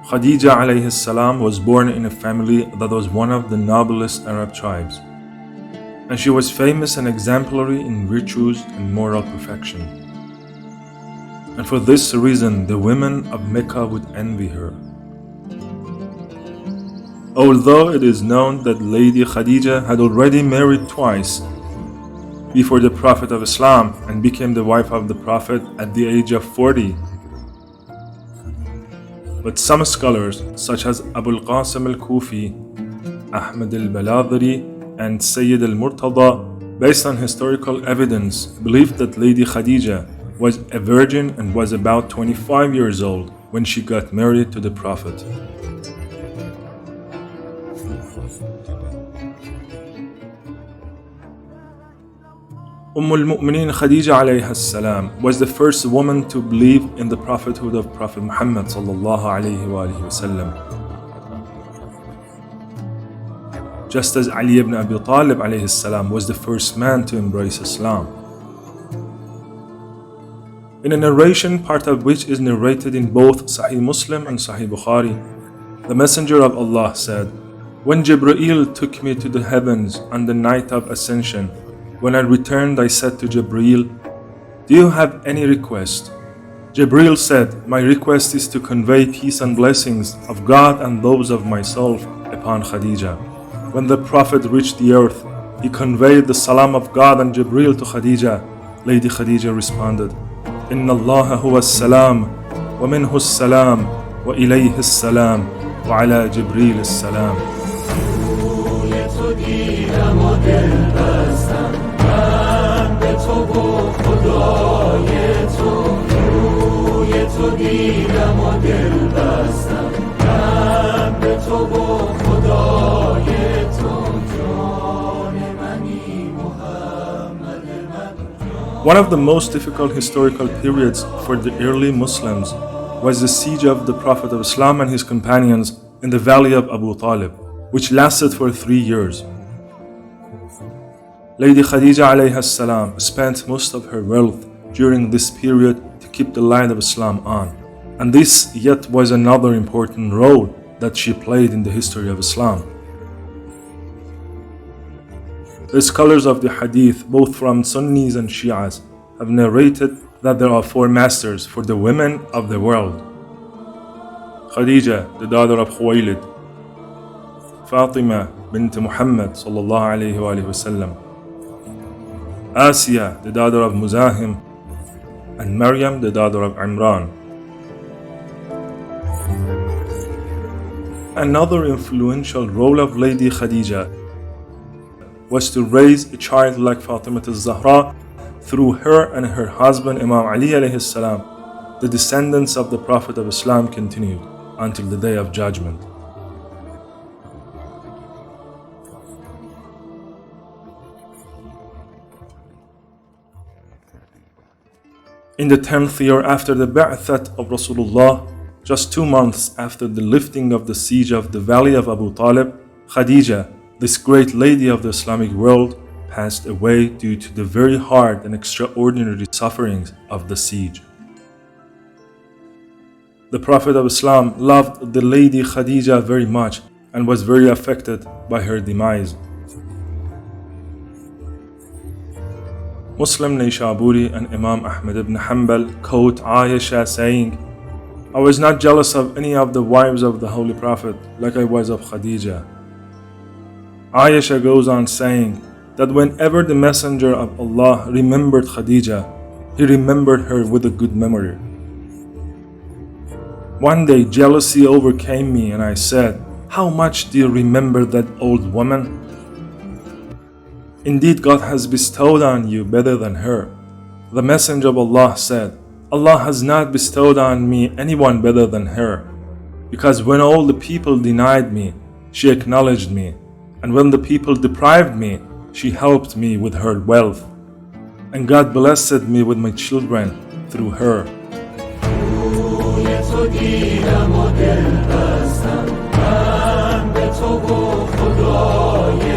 Khadijah alayhi salam was born in a family that was one of the noblest Arab tribes, and she was famous and exemplary in virtues and moral perfection. And for this reason, the women of Mecca would envy her. Although it is known that Lady Khadijah had already married twice before the Prophet of Islam and became the wife of the Prophet at the age of 40. But some scholars, such as Abu al-Qasim al-Kufi, Ahmad al-Baladhiri, and Sayyid al-Murtada, based on historical evidence, believed that Lady Khadijah was a virgin and was about 25 years old when she got married to the Prophet. al-Mu'mineen Khadijah alayha salam was the first woman to believe in the prophethood of Prophet Muhammad sallallahu alayhi wa sallam. Just as Ali ibn Abi Talib alayhi salam was the first man to embrace Islam. In a narration, part of which is narrated in both Sahih Muslim and Sahih Bukhari, the Messenger of Allah said, "When Jibreel took me to the heavens on the night of ascension, when I returned, I said to Jibreel, 'Do you have any request?' Jibreel said, 'My request is to convey peace and blessings of God and those of myself upon Khadijah.' When the Prophet reached the earth, he conveyed the salam of God and Jibreel to Khadijah. Lady Khadijah responded, 'Inna Allah huwa as-salam, wa minhu as-salam, wa ilayhi as-salam, wa ala Jibreel as-salam.'" One of the most difficult historical periods for the early Muslims was the siege of the Prophet of Islam and his companions in the valley of Abu Talib, which lasted for 3 years. Lady Khadijah alayha salam spent most of her wealth during this period to keep the light of Islam on, and this yet was another important role that she played in the history of Islam. The scholars of the Hadith, both from Sunnis and Shias, have narrated that there are 4 masters for the women of the world: Khadijah, the daughter of Khuwaylid; Fatima bint Muhammad sallallahu alayhi wa sallam; Asiya, the daughter of Muzahim; and Maryam, the daughter of Imran. Another influential role of Lady Khadijah was to raise a child like Fatima al-Zahra. Through her and her husband Imam Ali alayhi salam, the descendants of the Prophet of Islam continued until the Day of Judgment. In the 10th year after the Ba'that of Rasulullah, just 2 months after the lifting of the siege of the valley of Abu Talib, Khadijah, this great lady of the Islamic world, passed away due to the very hard and extraordinary sufferings of the siege. The Prophet of Islam loved the Lady Khadijah very much and was very affected by her demise. Muslim Nayshaburi and Imam Ahmad ibn Hanbal quote Aisha saying, "I was not jealous of any of the wives of the Holy Prophet like I was of Khadijah." Aisha goes on saying that whenever the Messenger of Allah remembered Khadijah, he remembered her with a good memory. One day jealousy overcame me and I said, "How much do you remember that old woman? Indeed, God has bestowed on you better than her." The Messenger of Allah said, "Allah has not bestowed on me anyone better than her, because when all the people denied me, she acknowledged me, and when the people deprived me, she helped me with her wealth, and God blessed me with my children through her." تو دیر مدل بستم من به تو و خدای